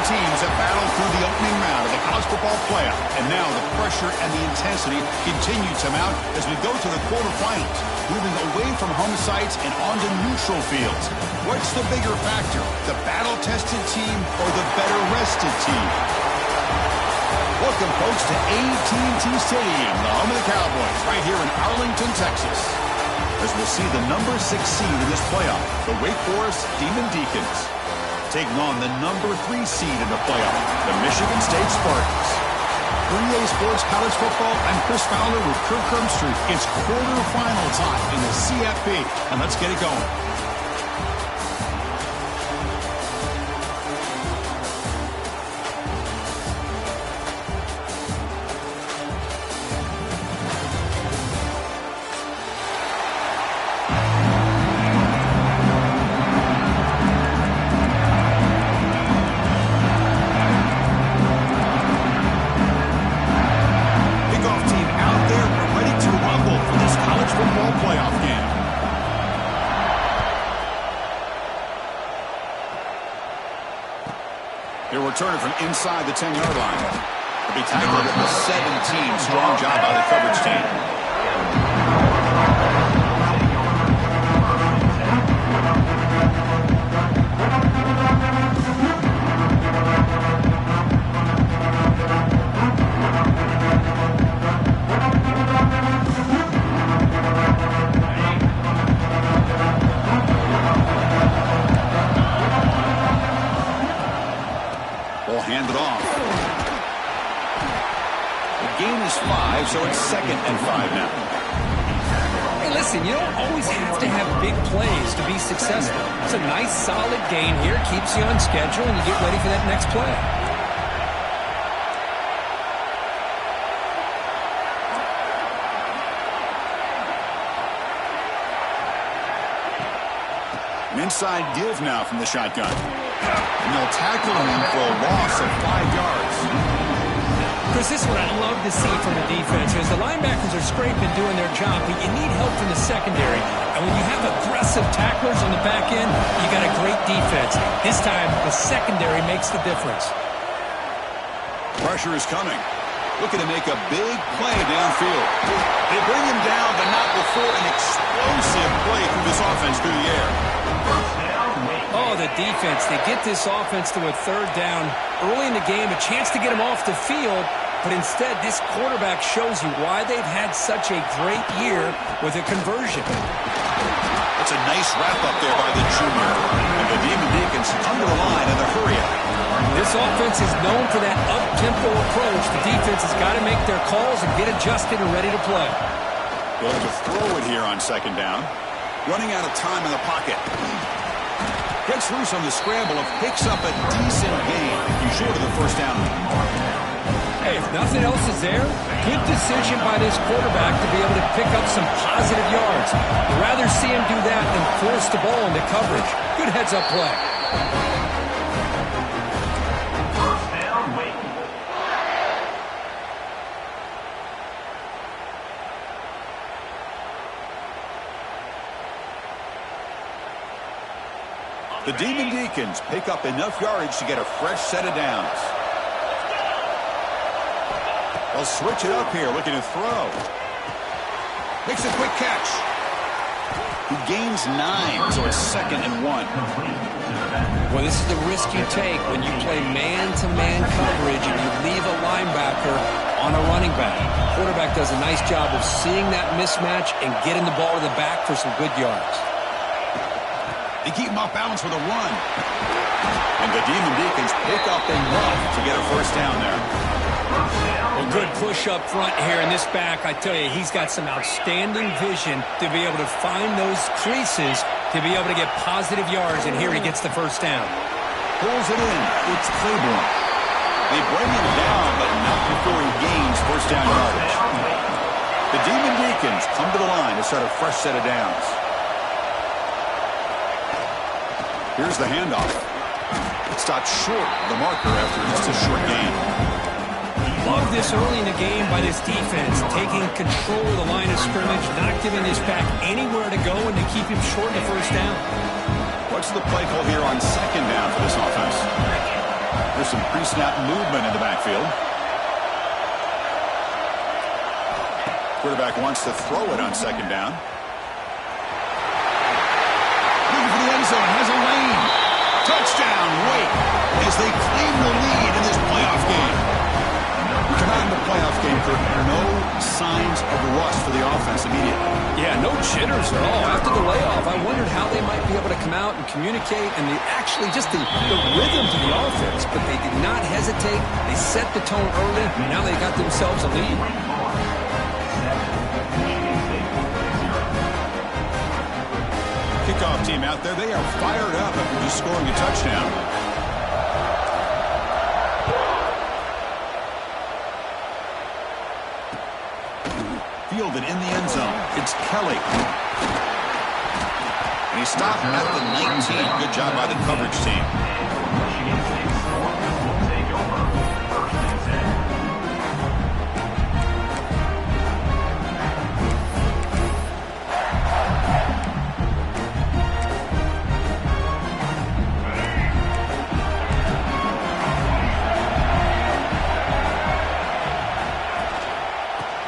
teams have battled through the opening round of the college football playoff, and now the pressure and the intensity continue to mount as we go to the quarterfinals, moving away from home sites and onto neutral fields. What's the bigger factor, the battle-tested team or the better-rested team? Welcome, folks, to AT&T Stadium, the home of the Cowboys, right here in Arlington, Texas, as we'll see the number 6 seed in this playoff, the Wake Forest Demon Deacons, taking on the number 3 seed in the playoff, the Michigan State Spartans. 3A Sports College Football, I'm Chris Fowler with Kirk Herbstreit. It's quarterfinal time in the CFP, and let's get it going. Returner from inside the 10-yard line. He'll be tackled at the 17. Strong job by the coverage team. So it's 2nd and 5 now. Hey, listen, you don't always have to have big plays to be successful. It's a nice, solid gain here. Keeps you on schedule, and you get ready for that next play. An inside give now from the shotgun. And they'll tackle him for a loss of 5 yards. Chris, this is what I love to see from the defense is the linebackers are scraping, doing their job, but you need help from the secondary. And when you have aggressive tacklers on the back end, you got a great defense. This time, the secondary makes the difference. Pressure is coming. Looking to make a big play downfield. They bring him down, but not before an explosive play through this offense through the air. Oh, the defense. They get this offense to a 3rd down early in the game, a chance to get him off the field. But instead, this quarterback shows you why they've had such a great year with a conversion. That's a nice wrap-up there by the junior. And the Demon Deacons under the line in the hurry-up. This offense is known for that up-tempo approach. The defense has got to make their calls and get adjusted and ready to play. They'll have to throw it here on 2nd down. Running out of time in the pocket. Gets loose on the scramble and picks up a decent gain. He's short of the 1st down. Hey, if nothing else is there, good decision by this quarterback to be able to pick up some positive yards. You'd rather see him do that than force the ball into coverage. Good heads-up play. The Demon Deacons pick up enough yardage to get a fresh set of downs. They'll switch it up here, looking to throw. Makes a quick catch. He gains 9, so it's 2nd and 1. Well, this is the risk you take when you play man-to-man coverage and you leave a linebacker on a running back. The quarterback does a nice job of seeing that mismatch and getting the ball to the back for some good yards. They keep him off balance with a run. And the Demon Deacons pick up enough to get a 1st down there. Well, good push up front here in this back. I tell you, he's got some outstanding vision to be able to find those creases to be able to get positive yards, and here he gets the 1st down. Pulls it in. It's Claiborne. They bring him down, but not before he gains 1st down yardage. The Demon Deacons come to the line to start a fresh set of downs. Here's the handoff. It stopped short of the marker after just a short gain. Love this early in the game by this defense, taking control of the line of scrimmage, not giving this back anywhere to go, and to keep him short of the 1st down. What's the play call here on 2nd down for this offense? for some pre-snap movement in the backfield. Quarterback wants to throw it on second down. Looking for the end zone. Has a lane. Touchdown, Wake, as they claim the lead in this playoff game. We come out in the playoff game, Kurt. No signs of rust for the offense immediately. Yeah, no jitters at all. After the layoff, I wondered how they might be able to come out and communicate and actually just the rhythm to the offense. But they did not hesitate. They set the tone early. Now they got themselves a lead. Kickoff team out there. They are fired up after just scoring a touchdown. Fielded in the end zone. It's Kelly. And he stopped at the 19. Good job by the coverage team.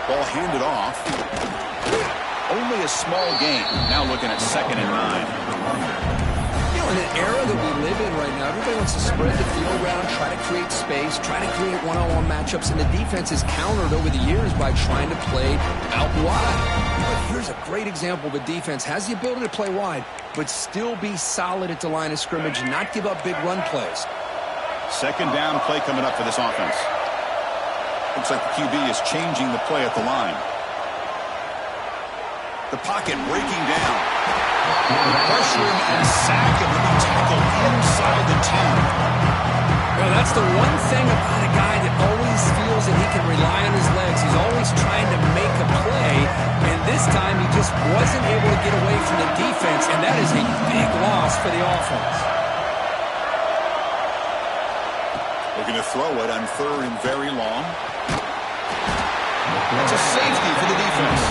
Ball handed off. Only a small gain. Now looking at 2nd and 9. You know, in an era that we live in right now, everybody wants to spread the field around, try to create space, try to create one-on-one matchups, and the defense is countered over the years by trying to play out wide. But here's a great example of a defense has the ability to play wide, but still be solid at the line of scrimmage and not give up big run plays. 2nd down play coming up for this offense. Looks like the QB is changing the play at the line. The pocket breaking down. Pressuring and sack, and then tackle inside the 10. Well, that's the one thing about a guy that always feels that he can rely on his legs. He's always trying to make a play, and this time he just wasn't able to get away from the defense, and that is a big loss for the offense. Looking to throw it on 3rd and very long. That's a safety for the defense.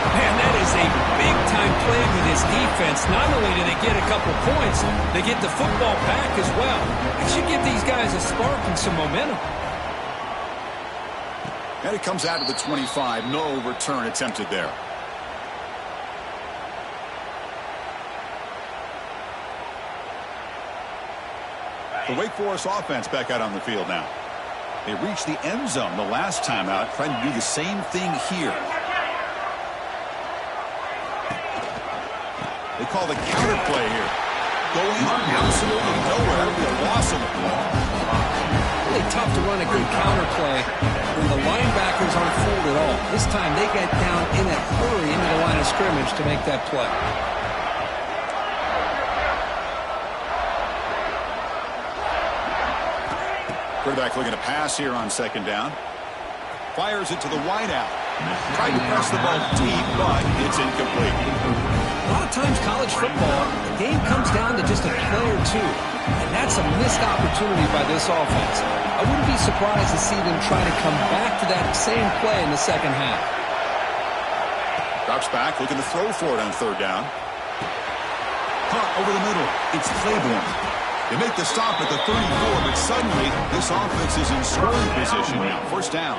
Man, that is a big-time play with this defense. Not only do they get a couple points, they get the football back as well. It should give these guys a spark and some momentum. And it comes out of the 25. No return attempted there. The Wake Forest offense back out on the field now. They reached the end zone the last time out, trying to do the same thing here. They call the counter play here. Going absolutely nowhere. That would be a loss of the ball. Really tough to run a good counter play when the linebackers aren't fooled at all. This time they get down in a hurry into the line of scrimmage to make that play. Quarterback looking to pass here on 2nd down. Fires it to the wideout. Tried to press the ball deep, but it's incomplete. A lot of times college football, the game comes down to just a play or two. And that's a missed opportunity by this offense. I wouldn't be surprised to see them try to come back to that same play in the second half. Drops back, looking to throw for it on 3rd down. Caught over the middle. It's Claiborne. They make the stop at the 34, but suddenly this offense is in scoring position now. 1st down.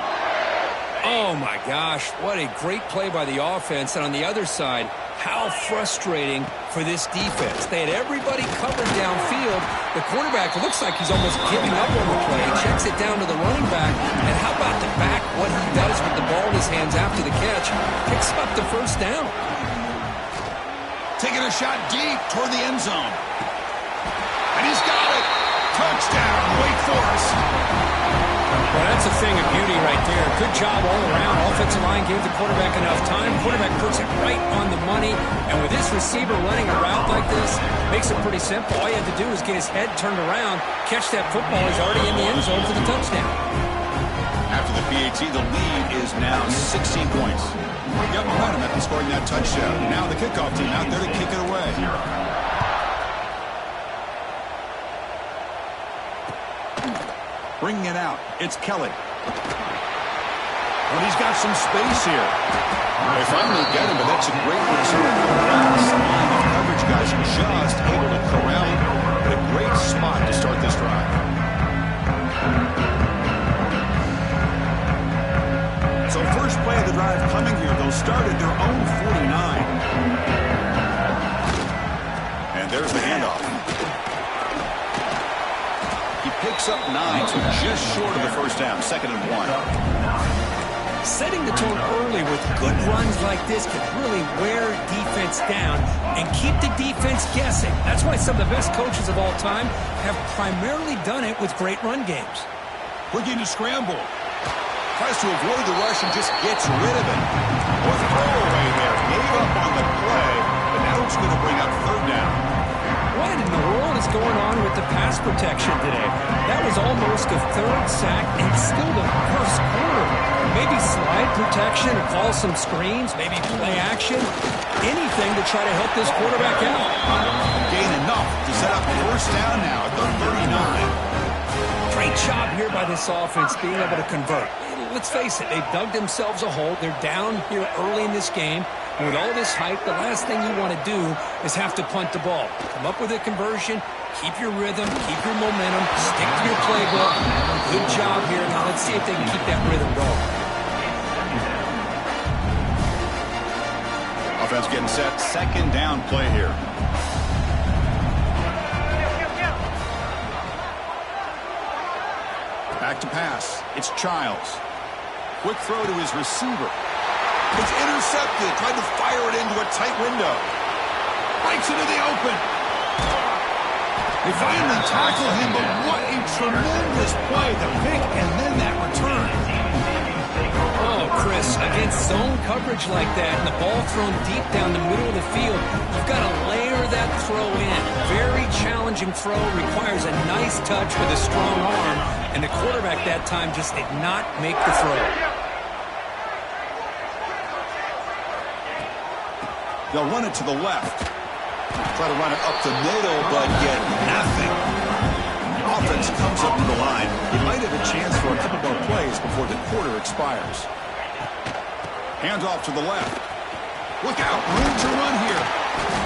Oh, my gosh. What a great play by the offense. And on the other side, how frustrating for this defense. They had everybody covered downfield. The quarterback looks like he's almost giving up on the play. Checks it down to the running back. And how about the back, what he does with the ball in his hands after the catch? Picks up the 1st down. Taking a shot deep toward the end zone. And he's got it. Touchdown, Wake Forest. Well, that's a thing of beauty right there. Good job all around. Offensive line gave the quarterback enough time. Quarterback puts it right on the money. And with this receiver running a route like this, makes it pretty simple. All you have to do is get his head turned around, catch that football. He's already in the end zone for the touchdown. After the PAT, the lead is now 16 points. Got momentum after scoring that touchdown. Now the kickoff team out there to kick it away. Bringing it out, it's Kelly. And he's got some space here. They finally get him, but that's a great return. Last line of coverage guys just able to corral him. But a great spot to start this drive. of the drive coming here. They'll start at their own 49. And there's the handoff. He picks up 9, so just short of the first down, 2nd and 1. Setting the tone early with good runs like this can really wear defense down and keep the defense guessing. That's why some of the best coaches of all time have primarily done it with great run games. Looking to scramble. Tries to avoid the rush and just gets rid of it. Or throwaway there. Gave up on the play, but now it's going to bring up 3rd down. What in the world is going on with the pass protection today? That was almost a 3rd sack and still the 1st quarter. Maybe slide protection or call some screens, maybe play action. Anything to try to help this quarterback out. Gain enough to set up 1st down now at the 39. Great job here by this offense being able to convert. Let's face it, they've dug themselves a hole. They're down here early in this game. And with all this hype, the last thing you want to do is have to punt the ball. Come up with a conversion, keep your rhythm, keep your momentum, stick to your playbook. Good job here. Now let's see if they can keep that rhythm going. Offense getting set. 2nd down play here. Back to pass. It's Childs. Quick throw to his receiver. It's intercepted. Tried to fire it into a tight window. Breaks into the open. They finally tackle him, but what a tremendous play. The pick and then that return. Oh, Chris, against zone coverage like that and the ball thrown deep down the middle of the field, you've got to layer that throw in. Very challenging throw, requires a nice touch with a strong arm, and the quarterback that time just did not make the throw. They'll run it to the left. Try to run it up the middle, but get nothing. Offense comes up to the line. He might have a chance for a couple more plays before the quarter expires. Hands off to the left. Look out, room to run here.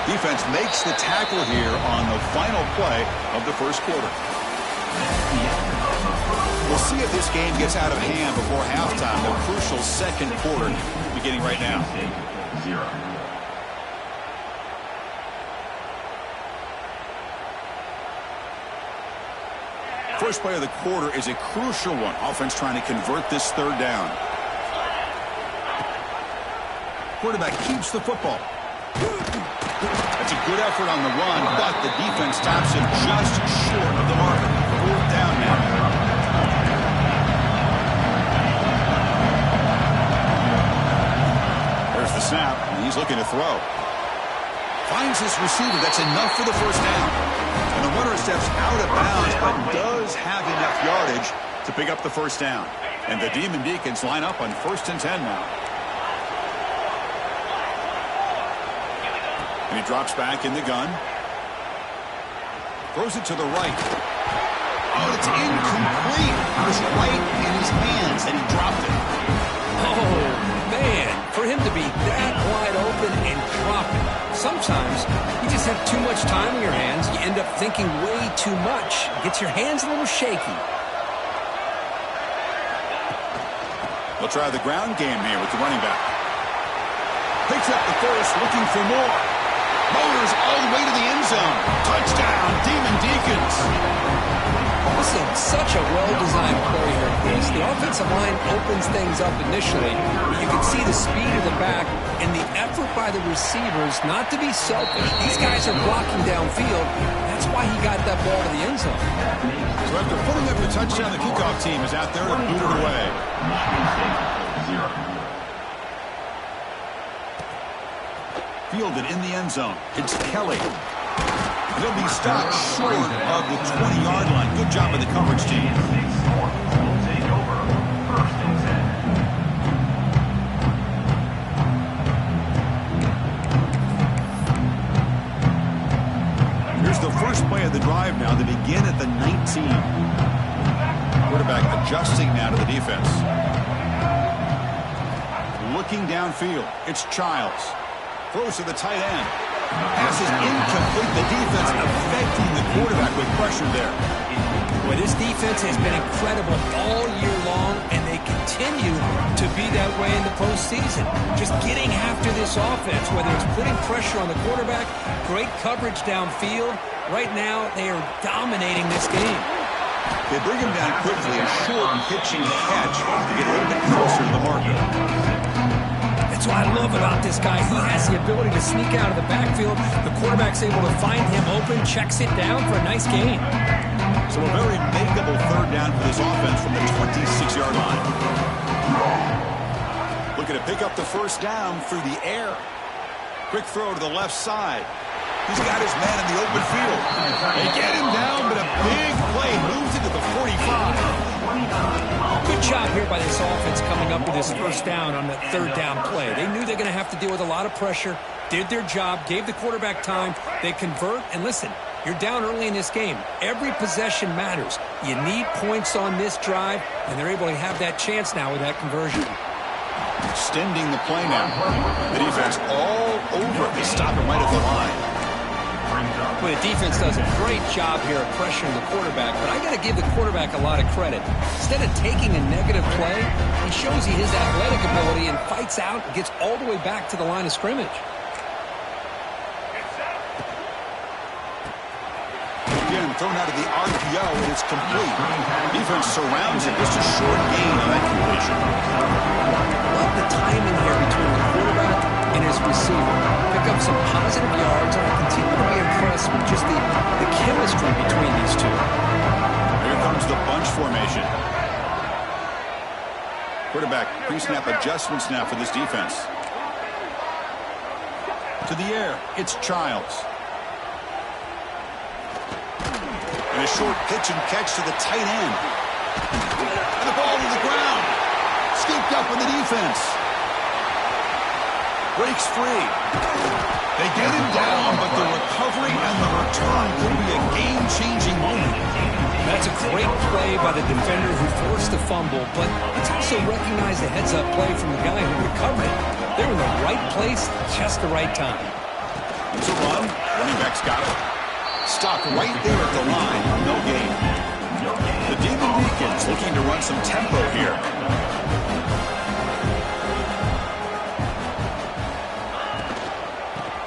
Defense makes the tackle here on the final play of the 1st quarter. We'll see if this game gets out of hand before halftime. The crucial 2nd quarter beginning right now. 0. First play of the quarter is a crucial one. Offense trying to convert this 3rd down. Quarterback keeps the football. That's a good effort on the run, but the defense stops him just short of the marker. 4th down now. There's the snap, and he's looking to throw. Finds his receiver. That's enough for the 1st down. And the runner steps out of bounds, but does have enough yardage to pick up the 1st down. And the Demon Deacons line up on 1st and 10 now. And he drops back in the gun. Throws it to the right. Oh, it's incomplete. It was right in his hands, and he dropped it. Oh, man. For him to be that wide open and drop it. Sometimes you just have too much time in your hands. You end up thinking way too much. It gets your hands a little shaky. They'll try the ground game here with the running back. Picks up the 1st, looking for more. Motors all the way to the end zone. Touchdown, Demon Deacons. Listen, such a well-designed play here, Chris. The offensive line opens things up initially, but you can see the speed of the back and the effort by the receivers not to be selfish. These guys are blocking downfield. That's why he got that ball to the end zone. So after putting up the touchdown, the kickoff team is out there to boot it away. Fielded in the end zone. It's Kelly. He'll be stopped short of the 20-yard line. Good job by the coverage team. Here's the first play of the drive now. They begin at the 19. Quarterback adjusting now to the defense. Looking downfield. It's Childs. Throws to the tight end. Pass is incomplete. The defense affecting the quarterback with pressure there. Boy, this defense has been incredible all year long. long, and they continue to be that way in the postseason. Just getting after this offense, whether it's putting pressure on the quarterback, great coverage downfield. Right now, they are dominating this game. They bring him down quickly, a short pitching catch to get a little bit closer to the marker. That's what I love about this guy. He has the ability to sneak out of the backfield. The quarterback's able to find him open, checks it down for a nice gain. So a very makeable third down for this offense from the 26-yard line. Looking to pick up the first down through the air. Quick throw to the left side. He's got his man in the open field. They get him down, but a big play moves into the 45. Good job here by this offense coming up with this first down on the third down play. They knew they're going to have to deal with a lot of pressure, did their job, gave the quarterback time. They convert, and listen, you're down early in this game. Every possession matters. You need points on this drive, and they're able to have that chance now with that conversion. Extending the play now. The defense all over it. They stop him right at the line. Well, the defense does a great job here of pressuring the quarterback, but I got to give the quarterback a lot of credit. Instead of taking a negative play, he shows his athletic ability and fights out and gets all the way back to the line of scrimmage. Again, thrown out of the RPO, and it's complete. Defense surrounds it. Just a short gain on that completion. Love the timing here between the quarterback and his receiver. Pick up some positive yards, and I continue to be impressed with just the chemistry between these two. Here comes the bunch formation. Quarterback pre-snap adjustments now for this defense. To the air, it's Childs. And a short pitch and catch to the tight end. And the ball to the ground. Scooped up in the defense. Breaks free. They get him down, but the recovery and the return could be a game-changing moment. That's a great play by the defender who forced the fumble, but let's also recognize the heads-up play from the guy who recovered it. They're in the right place, just the right time. It's a run. Running back's got it. Stopped right there at the line. No gain. The Demon Deacons looking to run some tempo here.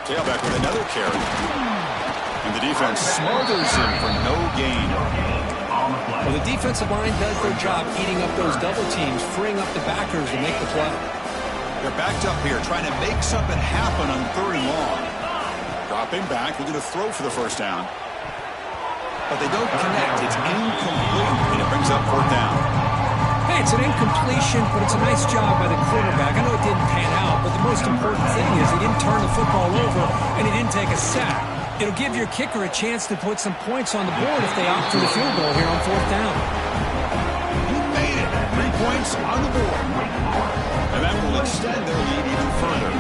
Tailback with another carry. And the defense smothers him for no gain. Well, the defensive line does their job eating up those double teams, freeing up the backers to make the play. They're backed up here, trying to make something happen on third and long. Dropping back, looking to throw for the first down. But they don't connect. It's incomplete, and it brings up fourth down. Hey, it's an incompletion, but it's a nice job by the quarterback. I know it didn't pan out, but the most important thing is he didn't turn the football over, and he didn't take a sack. It'll give your kicker a chance to put some points on the board if they opt for the field goal here on fourth down. You made it. 3 points on the board. And that will extend their lead even further.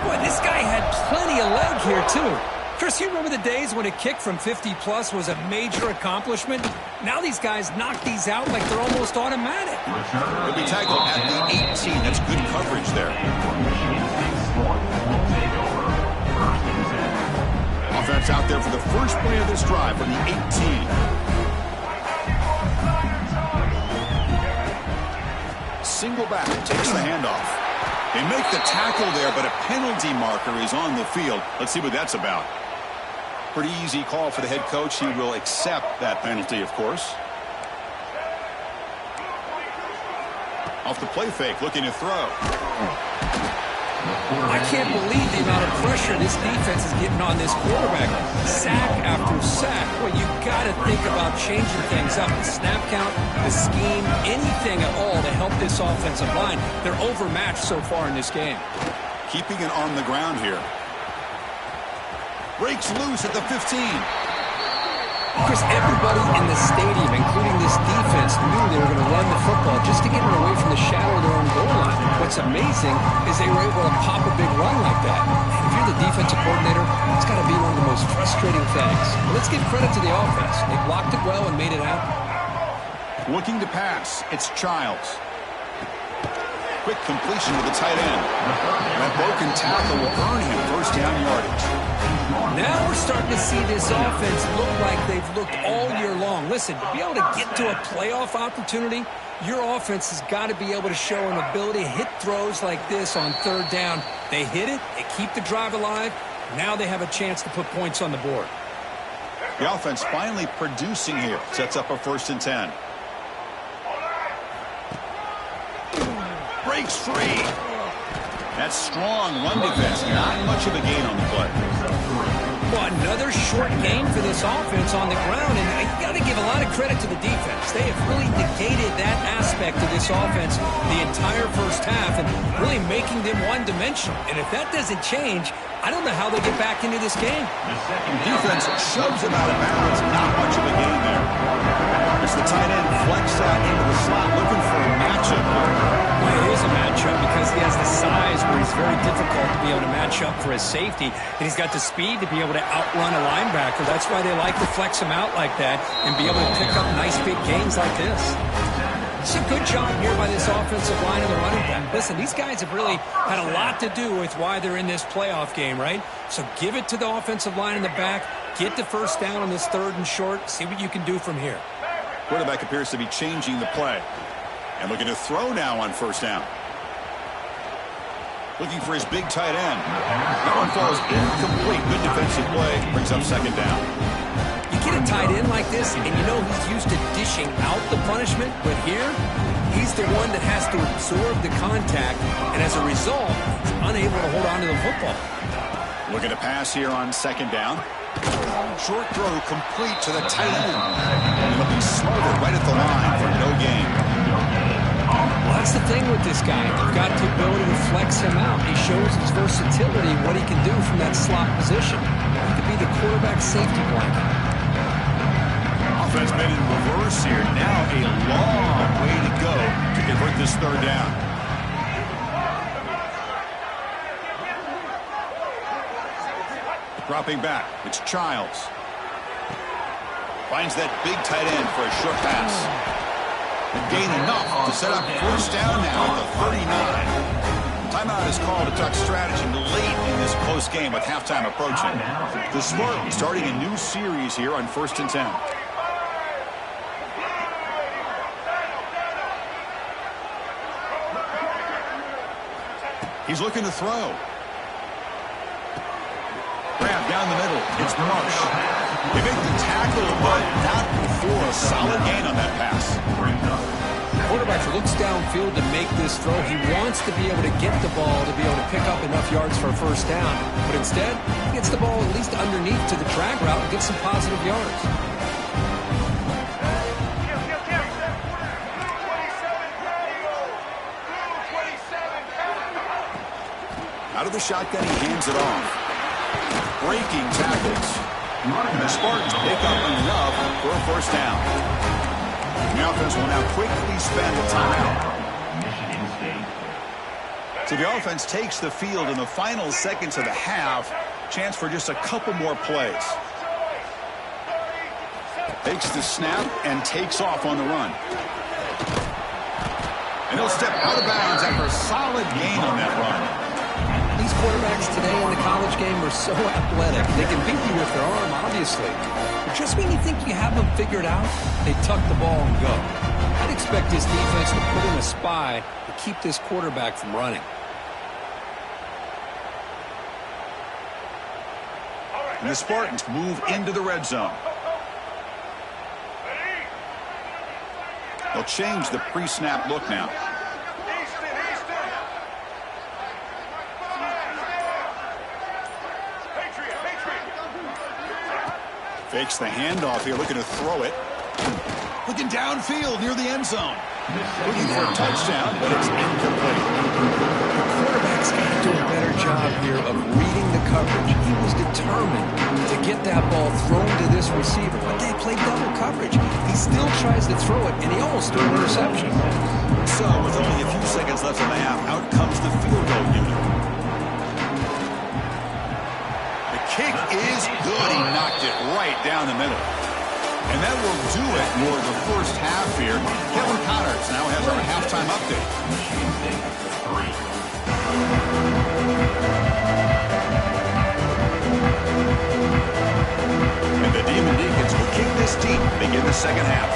Boy, this guy had plenty of leg here, too. Chris, you remember the days when a kick from 50-plus was a major accomplishment? Now these guys knock these out like they're almost automatic. He'll be tackled at the 18. That's good coverage there. Offense out there for the first play of this drive from the 18. Single back, takes the handoff. They make the tackle there, but a penalty marker is on the field. Let's see what that's about. Pretty easy call for the head coach. He will accept that penalty, of course. Off the play fake, looking to throw. I can't believe the amount of pressure this defense is getting on this quarterback. Sack after sack. Well, you got to think about changing things up. The snap count, the scheme, anything at all to help this offensive line. They're overmatched so far in this game. Keeping it on the ground here. Breaks loose at the 15. Chris, everybody in the stadium, including this defense, knew they were going to run the football just to get it away from the shadow of their own goal line. What's amazing is they were able to pop a big run like that. And if you're the defensive coordinator, it's got to be one of the most frustrating things. But let's give credit to the offense. They blocked it well and made it out. Looking to pass. It's Childs. Quick completion to the tight end. That broken tackle will earn him first down yardage. Now we're starting to see this offense look like they've looked all year long. Listen, to be able to get to a playoff opportunity, your offense has got to be able to show an ability to hit throws like this on third down. They hit it, they keep the drive alive. Now they have a chance to put points on the board. The offense finally producing here. Sets up a 1st and 10. Breaks free. That's strong run defense. Not much of a gain on the play. Well, another short gain for this offense on the ground, and you got to give a lot of credit to the defense. They have really negated that aspect of this offense the entire first half and really making them one-dimensional. And if that doesn't change, I don't know how they get back into this game. Defense shoves him out of bounds. Not much of a gain there. As the tight end flexed out into the slot, looking for a matchup here. Well, it is a matchup because he has the size where he's very difficult to be able to match up for his safety, and he's got the speed to be able to outrun a linebacker. That's why they like to flex him out like that and be able to pick up nice big gains like this. It's a good job here by this offensive line and the running back. Listen, these guys have really had a lot to do with why they're in this playoff game, right? So give it to the offensive line in the back. Get the first down on this 3rd and short. See what you can do from here. Quarterback appears to be changing the play. And looking to throw now on 1st down. Looking for his big tight end. That one falls incomplete. Good defensive play. Brings up 2nd down. You get a tight end like this, and you know he's used to dishing out the punishment. But here, he's the one that has to absorb the contact. And as a result, he's unable to hold on to the football. Looking to pass here on 2nd down. Short throw complete to the tight end. And looking smothered right at the line for no gain. Well, that's the thing with this guy. You've got the ability to flex him out. He shows his versatility, what he can do from that slot position. He could be the quarterback safety blanket. Offense made in reverse here. Now a long way to go to convert this 3rd down. Dropping back, it's Childs. Finds that big tight end for a short pass. And gain enough to set up 1st down now at the 39. Timeout is called to talk strategy late in this close game with halftime approaching. The Spartans starting a new series here on 1st and 10. He's looking to throw. Grab down the middle. It's Marsh. They make the tackle, but not before a solid gain on that pass. The quarterback looks downfield to make this throw. He wants to be able to get the ball to be able to pick up enough yards for a 1st down. But instead, he gets the ball at least underneath to the drag route and gets some positive yards. Out of the shotgun, he hands it off. Breaking tackles. And the Spartans pick up enough for a 1st down. The offense will now quickly spend a timeout. So the offense takes the field in the final seconds of the half. Chance for just a couple more plays. Takes the snap and takes off on the run. And he'll step out of bounds after a solid gain on that run. These quarterbacks today in the college game are so athletic. They can beat you with their arm, obviously. But just when you think you have them figured out, they tuck the ball and go. I'd expect this defense to put in a spy to keep this quarterback from running. And the Spartans move into the red zone. They'll change the pre-snap look now. Fakes the handoff here, looking to throw it. Looking downfield near the end zone. Looking for a touchdown, but it's incomplete. The quarterback's got to do a better job here of reading the coverage. He was determined to get that ball thrown to this receiver, but they played double coverage. He still tries to throw it, and he almost threw an interception. So, with only a few seconds left in the half, out comes the field goal unit. The kick is good. He knocked it right down the middle. And that will do it for the first half here. Kevin Connors now has our halftime update. second half.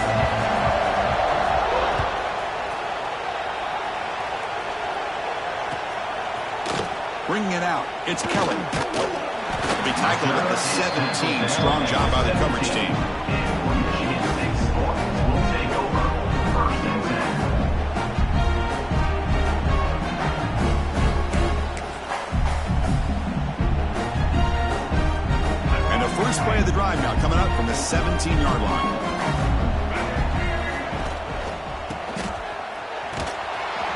Bringing it out, it's Kelly. He'll be tackled at the 17. Strong job by the coverage team. And the first play of the drive now coming up from the 17-yard line.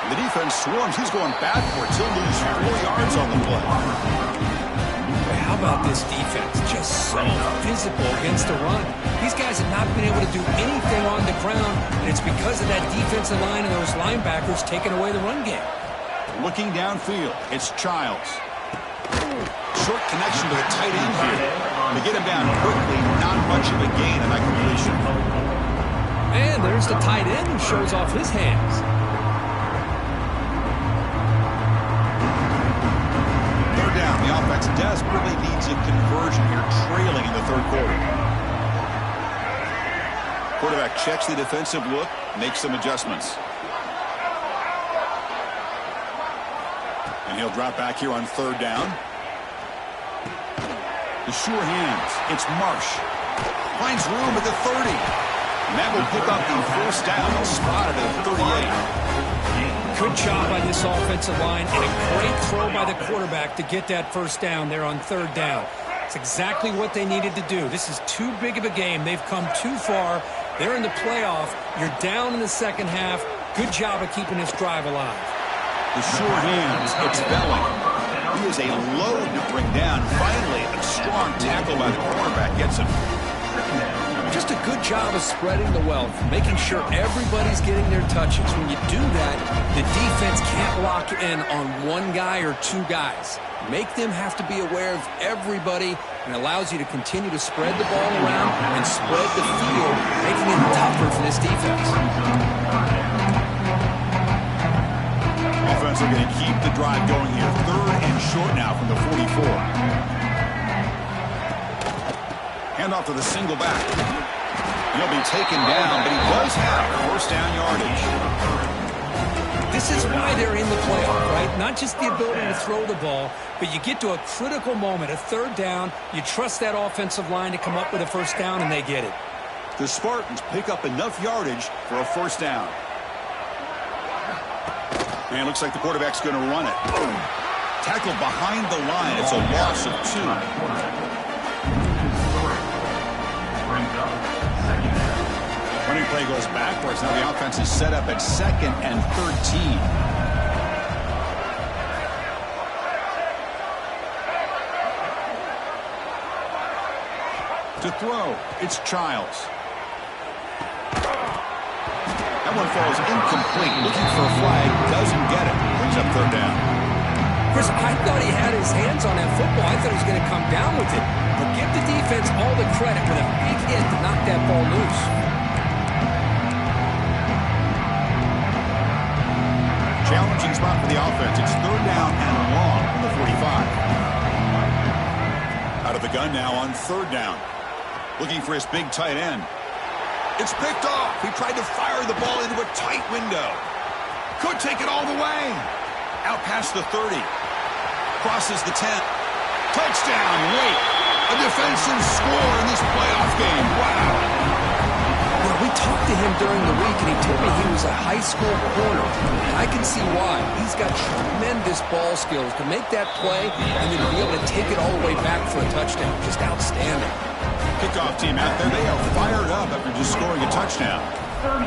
The defense swarms. He's going backwards. He'll lose 4 yards on the play. How about this defense? Just so physical against the run. These guys have not been able to do anything on the ground, and it's because of that defensive line and those linebackers taking away the run game. Looking downfield, it's Childs. Short connection to the tight end here. To get him down quickly, not much of a gain on that completion. And there's the tight end who shows off his hands. The offense desperately needs a conversion here, trailing in the third quarter. Quarterback checks the defensive look, makes some adjustments. And he'll drop back here on third down. The sure hands. It's Marsh. Finds room at the 30. And that will pick up the first down, spotted at 38. Good job by this offensive line, and a great throw by the quarterback to get that first down there on third down. It's exactly what they needed to do. This is too big of a game. They've come too far. They're in the playoff. You're down in the second half. Good job of keeping this drive alive. The sure hands. It's Belling. He is a load to bring down. Finally, a strong tackle by the quarterback gets him. Just a good job of spreading the wealth, making sure everybody's getting their touches. When you do that, the defense can't lock in on one guy or two guys. Make them have to be aware of everybody, and allows you to continue to spread the ball around and spread the field, making it tougher for this defense. Offense are going to keep the drive going here. Third and short now from the 44. Hand off to the single back. He'll be taken down, but he does have first down yardage. This is why they're in the playoff, right? Not just the ability to throw the ball, but you get to a critical moment, a third down. You trust that offensive line to come up with a first down, and they get it. The Spartans pick up enough yardage for a first down. And it looks like the quarterback's going to run it. Tackled behind the line. It's a loss of 2. Running play goes backwards. Now the offense is set up at 2nd and 13. To throw, it's Childs. That one falls incomplete. Looking for a flag. Doesn't get it. Brings up third down. Chris, I thought he had his hands on that football. I thought he was going to come down with it. But give the defense all the credit for a big hit to knock that ball loose. Challenging spot for the offense. It's third down and long from the 45. Out of the gun now on third down. Looking for his big tight end. It's picked off. He tried to fire the ball into a tight window. Could take it all the way. Out past the 30. Crosses the 10. Touchdown, late. A defensive score in this playoff game. Wow. Well, we talked to him during the week, and he told me he was a high school corner. And I can see why. He's got tremendous ball skills to make that play and then to be able to take it all the way back for a touchdown. Just outstanding. Kickoff team out there. They are fired up after just scoring a touchdown. 33.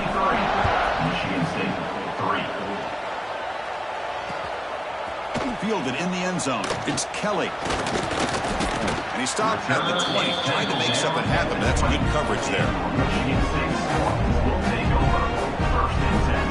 Michigan State 3. Fielded in the end zone. It's Kelly. And he stopped at the 20, trying to make something happen. That's good coverage there. Michigan State Spartans will take over 1st and 10.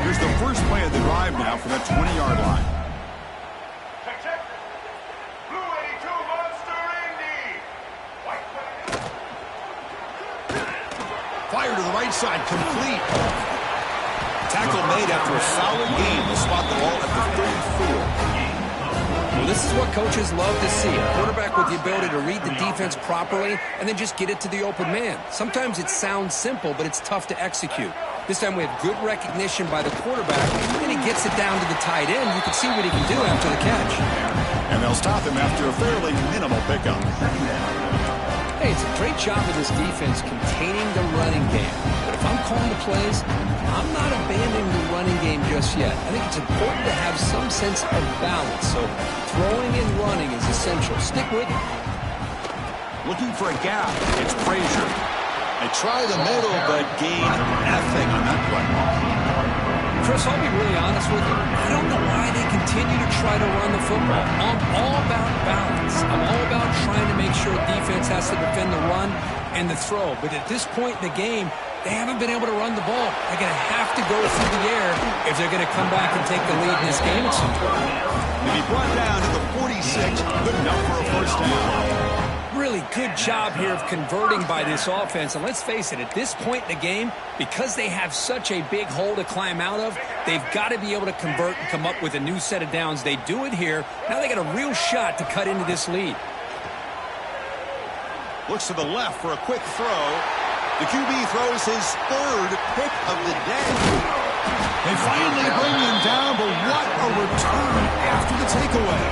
Here's the first play of the drive now from that 20-yard line. fired to the right side, complete. Tackle made after a solid gain. They'll spot the ball at the 34. Well, this is what coaches love to see. A quarterback with the ability to read the defense properly and then just get it to the open man. Sometimes it sounds simple, but it's tough to execute. This time we have good recognition by the quarterback, and he gets it down to the tight end. You can see what he can do after the catch. And they'll stop him after a fairly minimal pickup. Hey, it's a great job of this defense containing the running game. But if I'm calling the plays, I'm not abandoning the running game just yet. I think it's important to have some sense of balance. So throwing and running is essential. Stick with it. Looking for a gap. It's Frazier. They try the middle, but gain nothing on that play. Chris, I'll be really honest with you. I don't know why they continue to try to run the football. I'm all about balance. I'm all about trying to make sure defense has to defend the run and the throw. But at this point in the game, they haven't been able to run the ball. They're going to have to go through the air if they're going to come back and take the lead in this game at some point. And he brought down to the 46, good enough for a first down. Really good job here of converting by this offense. And let's face it, at this point in the game, because they have such a big hole to climb out of, they've got to be able to convert and come up with a new set of downs. They do it here. Now they got a real shot to cut into this lead. Looks to the left for a quick throw. The QB throws his third pick of the day. They finally bring him down, but what a return after the takeaway.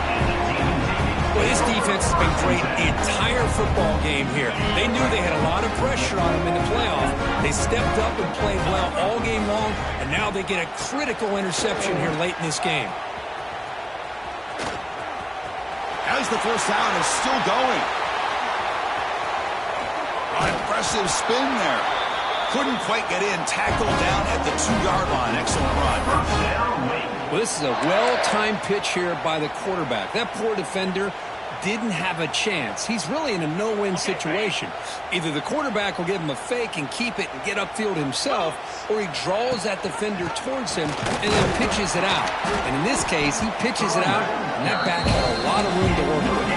Well, this defense has been great the entire football game here. They knew they had a lot of pressure on them in the playoff. They stepped up and played well all game long, and now they get a critical interception here late in this game. As the first down is still going. An impressive spin there. Couldn't quite get in. Tackled down at the 2-yard line. Excellent run. Well, this is a well-timed pitch here by the quarterback. That poor defender didn't have a chance. He's really in a no-win situation. Either the quarterback will give him a fake and keep it and get upfield himself, or he draws that defender towards him and then pitches it out. And in this case, he pitches it out, and that back had a lot of room to work with.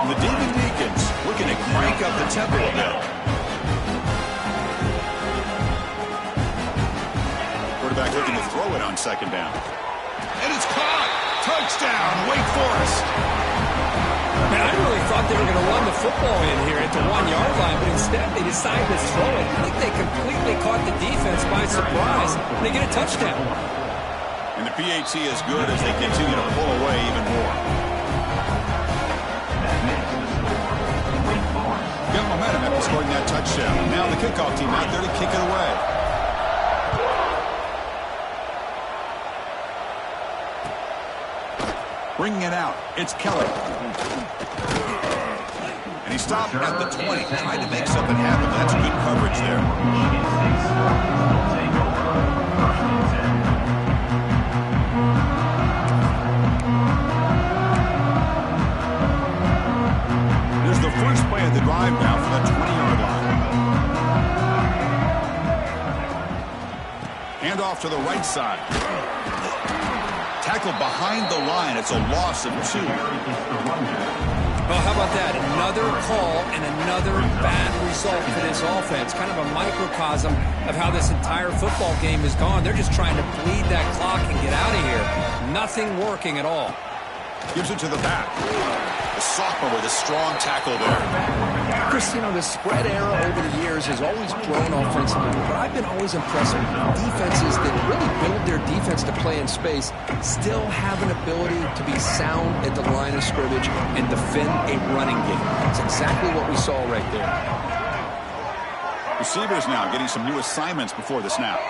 The Demon Deacons looking to crank up the tempo a bit. Quarterback looking to throw it on second down. And it's caught. Touchdown, Wake Forest. Man, I really thought they were going to run the football in here at the 1-yard line, but instead they decided to throw it. I think they completely caught the defense by surprise, and they get a touchdown. And the PAT is good as they continue to pull away even more. Got momentum after scoring that touchdown. Now the kickoff team out there to kick it away. Bringing it out, it's Keller. And he stopped at the 20, trying to make something happen. That's good coverage there. There's the first play of the drive now for the 20-yard line. Hand off to the right side. Tackled behind the line. It's a loss of 2. Well, how about that? Another call and another bad result for this offense. Kind of a microcosm of how this entire football game has gone. They're just trying to bleed that clock and get out of here. Nothing working at all. Gives it to the back. The sophomore with a strong tackle there. Chris, you know, the spread era over the years has always grown offensively, but I've been always impressed with defenses that really build their defense to play in space, still have an ability to be sound at the line of scrimmage and defend a running game. That's exactly what we saw right there. Receivers now getting some new assignments before the snap.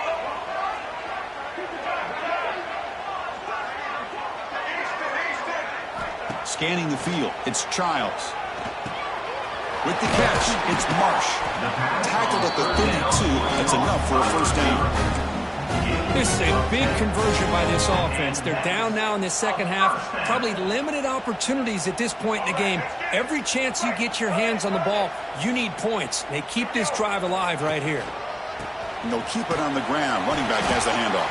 Scanning the field, it's Childs. With the catch, it's Marsh. Tackled at the 32, that's enough for a first down. This is a big conversion by this offense. They're down now in the second half. Probably limited opportunities at this point in the game. Every chance you get your hands on the ball, you need points. They keep this drive alive right here. And they'll keep it on the ground. Running back has the handoff.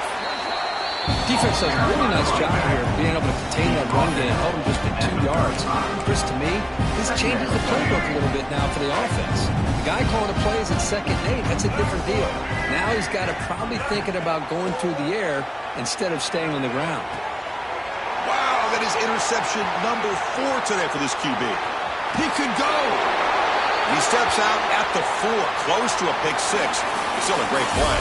Defense does a really nice job here of being able to contain that run game, held him just to 2 yards. Chris, to me, this changes the playbook a little bit now for the offense. The guy calling the plays at 2nd and 8, that's a different deal. Now he's got to probably thinking about going through the air instead of staying on the ground. Wow, that is interception number 4 today for this QB. He could go. He steps out at the 4, close to a pick 6. Still a great play.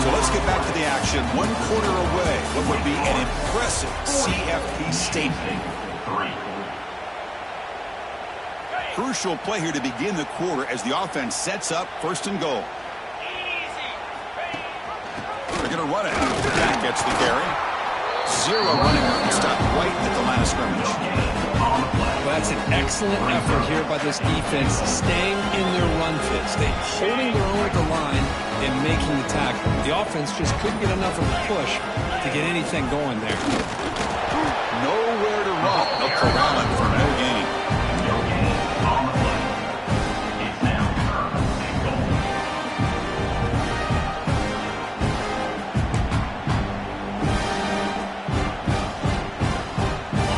So let's get back to the action. 1 quarter away. What would be an impressive CFP statement. Crucial play here to begin the quarter as the offense sets up 1st and goal. They're going to run it. That gets the carry. 0 running room. Stopped right at the line of scrimmage. Well, that's an excellent effort here by this defense, staying in their run fit, staying holding their own at the line and making the tackle. The offense just couldn't get enough of a push to get anything going there. Nowhere to run. They'll corral him for no gain. On the play. It's now 3rd and goal.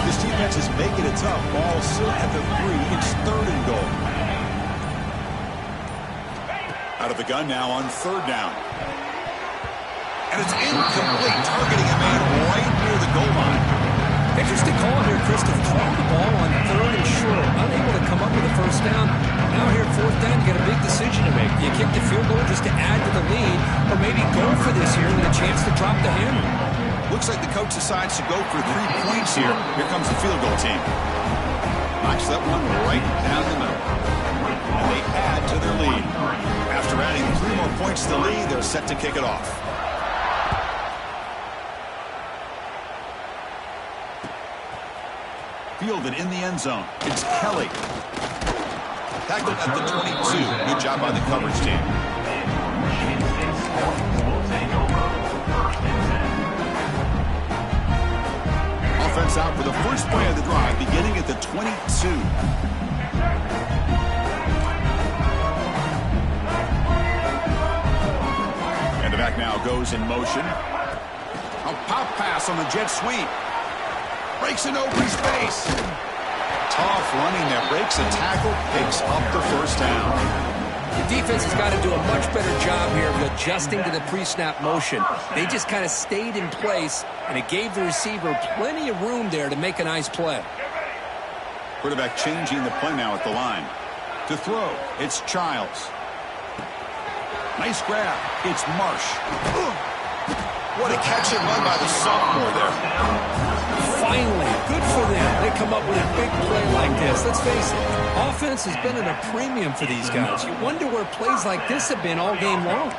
This defense is making it tough. Ball still at the 3. It's 3rd and goal. Out of the gun now on 3rd down. And it's incomplete, targeting a man right near the goal line. Interesting call here, Chris, to throw the ball on 3rd and short, unable to come up with a 1st down. Now here at 4th down, you got a big decision to make. You kick the field goal just to add to the lead, or maybe go for this here and get a chance to drop the hammer. Looks like the coach decides to go for 3 points here. Here comes the field goal team. Knocks that one right down the middle. And they add to their lead. After adding 3 more points to the lead, they're set to kick it off. Fielded in the end zone. It's Kelly. Tackled at the 22. Good job by the coverage team. Offense out for the first play of the drive, beginning at the 22. And the back now goes in motion. A pop pass on the jet sweep. Breaks an open space. Tough running there. Breaks a tackle. Picks up the 1st down. The defense has got to do a much better job here of adjusting to the pre-snap motion. They just kind of stayed in place, and it gave the receiver plenty of room there to make a nice play. Quarterback changing the play now at the line. To throw, it's Childs. Nice grab. It's Marsh. What a catch and run by the sophomore there. Finally, good for them. They come up with a big play like this. Let's face it, offense has been at a premium for these guys. You wonder where plays like this have been all game long.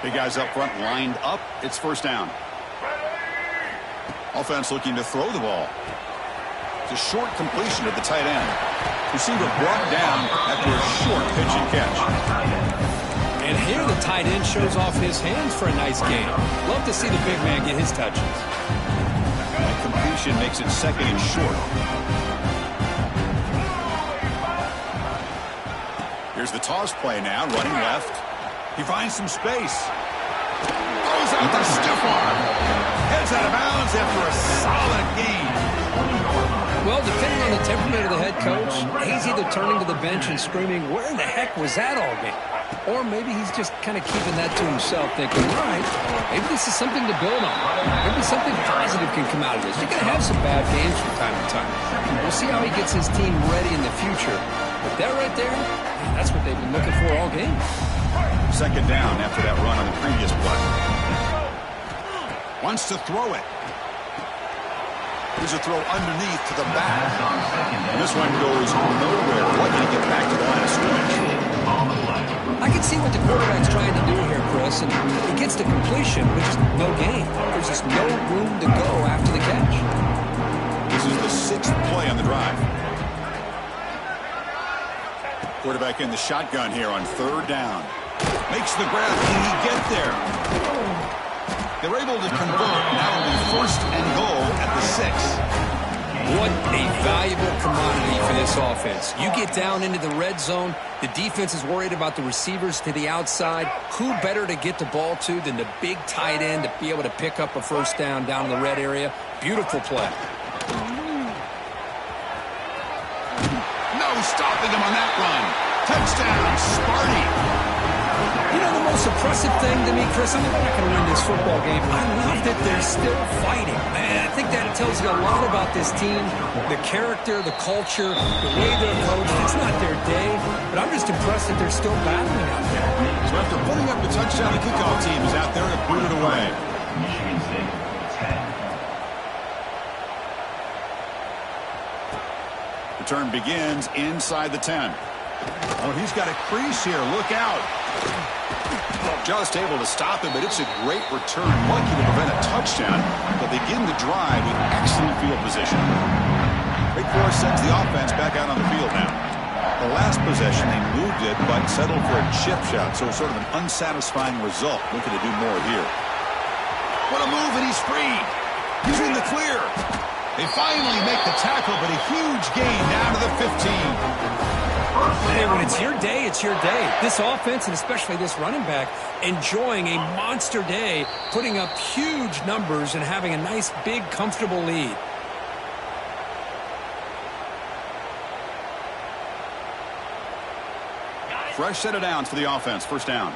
Big guys up front lined up. It's 1st down. Offense looking to throw the ball. It's a short completion at the tight end. Receiver brought down after a short pitch and catch. And here the tight end shows off his hands for a nice game. Love to see the big man get his touches. That completion makes it 2nd and short. Here's the toss play now, running left. He finds some space. Throws out the stiff arm. Heads out of bounds after a solid gain. Well, depending on the temperament of the head coach, he's either turning to the bench and screaming, "Where in the heck was that all game?" Or maybe he's just kind of keeping that to himself, thinking, all right, maybe this is something to build on. Maybe something positive can come out of this. You're going to have some bad games from time to time. We'll see how he gets his team ready in the future. But that right there, that's what they've been looking for all game. 2nd down after that run on the previous play. Wants to throw it. Here's a throw underneath to the back. And this one goes nowhere. What can he get back to the line of scrimmage? I can see what the quarterback's trying to do here, Chris, and he gets the completion, but just no gain. There's just no room to go after the catch. This is the 6th play on the drive. Quarterback in the shotgun here on 3rd down. Makes the grab. Can he get there? They're able to convert now on 1st and goal at the 6. What a valuable commodity for this offense. You get down into the red zone, the defense is worried about the receivers to the outside. Who better to get the ball to than the big tight end to be able to pick up a first down in the red area? Beautiful play. No stopping him on that run. Touchdown, Sparty. You know, the most impressive thing to me, Chris, I'm not going to win this football game. I love that they're still fighting. I think that tells you a lot about this team, the character, the culture, the way they're coached. It's not their day, but I'm just impressed that they're still battling out there. So after putting up the touchdown, the kickoff team is out there to boot it away. Michigan State, 10. Return begins inside the 10. Oh, he's got a crease here. Look out. Just able to stop him, but it's a great return. Lucky to prevent a touchdown, but begin the drive with excellent field position. Wake Forest sends the offense back out on the field now. The last possession, they moved it, but settled for a chip shot, so sort of an unsatisfying result. Looking to do more here. What a move, and he's free. He's in the clear. They finally make the tackle, but a huge gain down to the 15. Hey, when it's your day, it's your day. This offense, and especially this running back, enjoying a monster day, putting up huge numbers and having a nice, big, comfortable lead. Fresh set of downs for the offense. First down.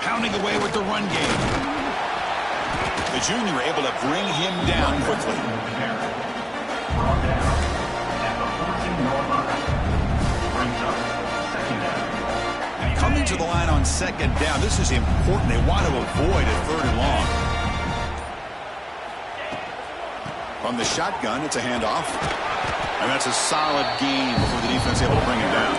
Pounding away with the run game. The junior able to bring him down quickly. Coming to the line on second down. This is important. They want to avoid a third and long. From the shotgun, it's a handoff. And that's a solid gain before the defense able to bring him down.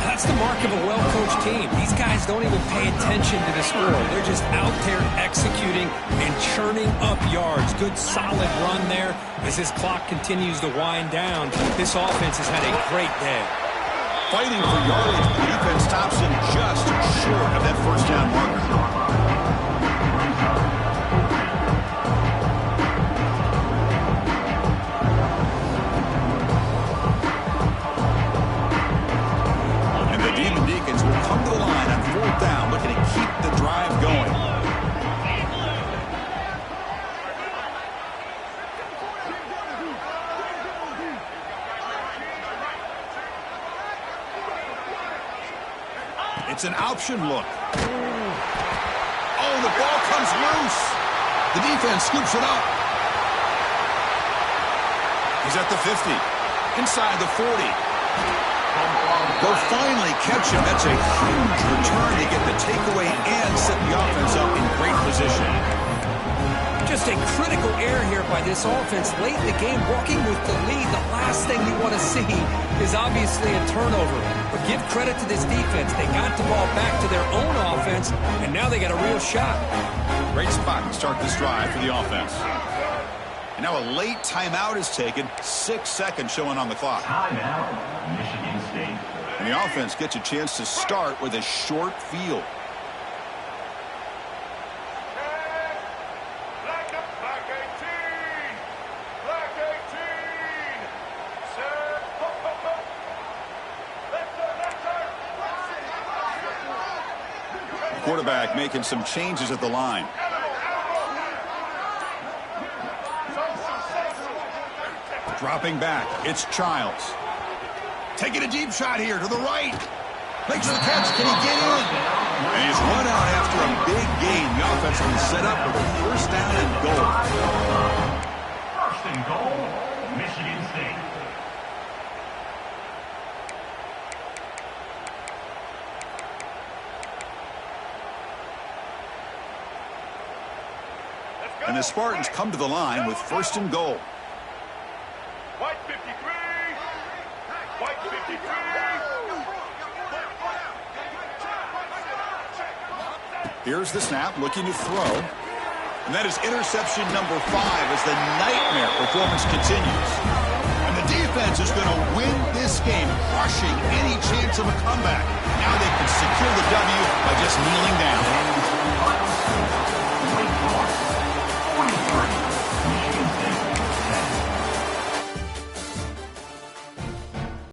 That's the mark of a well-coached team. These guys don't even pay attention to the score. They're just out there executing and churning up yards. Good, solid run there as this clock continues to wind down. This offense has had a great day. Fighting for yardage, the defense stops him just short of that first down marker. Come to the line on fourth down, looking to keep the drive going. It's an option look. Oh, the ball comes loose. The defense scoops it up. He's at the 50, inside the 40. They'll finally catch him. That's a huge return to get the takeaway and set the offense up in great position. Just a critical error here by this offense late in the game, walking with the lead. The last thing you want to see is obviously a turnover. But give credit to this defense. They got the ball back to their own offense, and now they got a real shot. Great spot to start this drive for the offense. And now a late timeout is taken. 6 seconds showing on the clock. Timeout, Michigan State. And the offense gets a chance to start with a short field. Quarterback making some changes at the line. Dropping back, it's Childs. Taking a deep shot here to the right. Makes the catch, can he get in? And he's run out after a big gain. The offense will be set up with a first down and goal. First and goal, Michigan State. And the Spartans come to the line with first and goal. White 53. White 53. Here's the snap, looking to throw. And that is interception number 5 as the nightmare performance continues. And the defense defense is going to win this game, crushing any chance of a comeback. Now they can secure the W by just kneeling down.